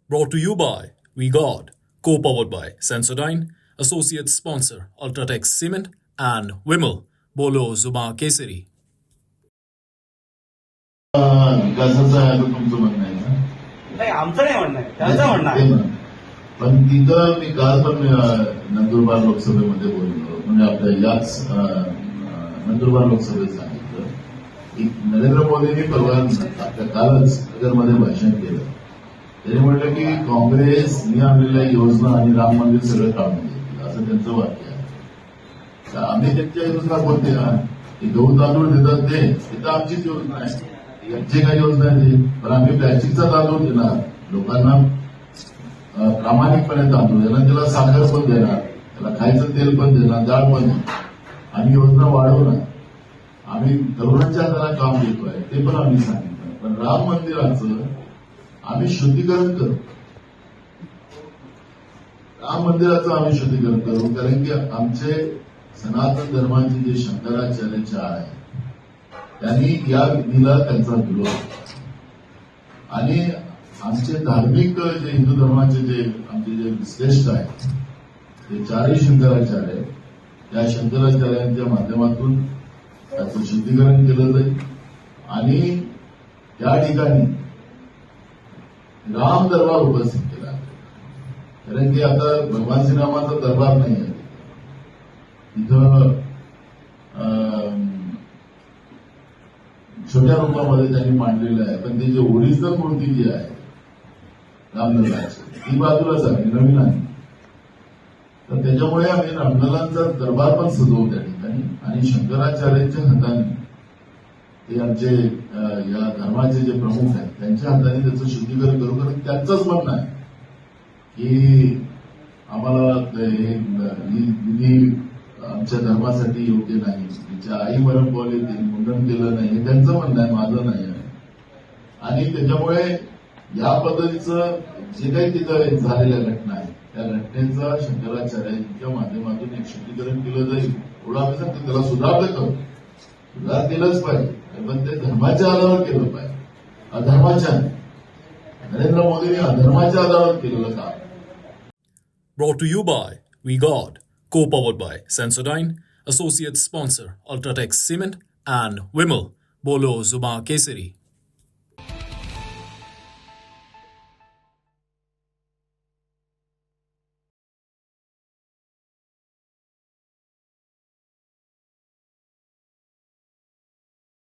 Brought to you by We God, co-powered by Sensodyne, associate sponsor Ultratech Cement and Wimmel, Bolo Zuma Kesari. विकासाचं आहे असं तुमचं म्हणणं आहे ना? नाही आमचं नाही म्हणणं आहे, त्यांचं म्हणणं आहे. ते म्हणणं. पण तिथं मी काल पण नंदुरबार लोकसभेमध्ये बोललो, म्हणजे आपल्या याच नंदुरबार लोकसभेत सांगितलं की नरेंद्र मोदींनी परवा आपल्या कालच नगरमध्ये भाषण केलं. त्यांनी म्हटलं की काँग्रेसनी आणलेल्या योजना आणि राम मंदिर सगळं काढून घेतलं, असं त्यांचं वाक्य आहे. तर आम्ही त्यांच्या योजना कोणत्या की गहू तांदूळ देतात ते तर आमचीच योजना आहे. यांची काही योजना आहे पण आम्ही प्लॅस्टिकचा तांदूळ देणार लोकांना, प्रामाणिकपणे तांदूळ देणार, त्याला साखर पण देणार, त्याला खायचं तेल पण देणार, डाळ पण देणार. आम्ही योजना वाढवणार. आम्ही तरुणांच्या हाताला काम देतोय ते पण आम्ही सांगितलं. पण राम मंदिराचं आम्ही शुद्धीकरण करू. राम मंदिराचं आम्ही शुद्धीकरण करू, कारण की आमचे सनातन धर्माचे जे शंकराचार्य आहे त्यांनी या विधीला त्यांचा विरोध, आणि आमचे धार्मिक जे हिंदू धर्माचे जे आमचे जे श्रेष्ठ आहेत ते चारही शंकराचार्य, त्या शंकराचार्यांच्या माध्यमातून त्याचं शुद्धीकरण केलं जाईल. आणि त्या ठिकाणी राम दरबार उपस्थित केला, कारण की आता भगवान श्रीरामाचा दरबार नाही आहे तिथं. छोट्या रूपामध्ये त्यांनी मांडलेलं आहे, पण त्याची ओरिजिनल मूर्ती जी आहे रामलल्लाची ती बाजूलाच आहे, नवीन आहे. तर त्याच्यामुळे आम्ही रामलल्लांचा दरबार पण सजवू त्या ठिकाणी, आणि शंकराचार्यांच्या हाताने ते आमचे या धर्माचे जे प्रमुख आहेत त्यांच्या हाताने त्याचं शुद्धीकरण करू. कारण त्यांचंच म्हणणं आहे की आम्हाला हे विधी आमच्या धर्मासाठी योग्य नाही, तिच्या आई मरण पावली त्यांनी मुंडन केलं नाही, हे त्यांचं म्हणणं आहे, माझं नाही आहे. आणि त्याच्यामुळे या पद्धतीचं जे काही तिथं झालेल्या घटना आहेत त्या घटनेचं शंकराचार्यांच्या माध्यमातून एक शुद्धीकरण केलं जाईल. एवढं आम्ही सांगतो, त्याला सुधारलं करू, सुधार केलंच पाहिजे, पण ते धर्माच्या आधारावर केलं पाहिजे, अधर्माच्या. नरेंद्र मोदींनी अधर्माच्या आधारावर केलेलं काम. Brought to you by We God, co-powered by Sensodyne, associate sponsor Ultratech Cement and Wimmel, Bolo Zuma Kesari.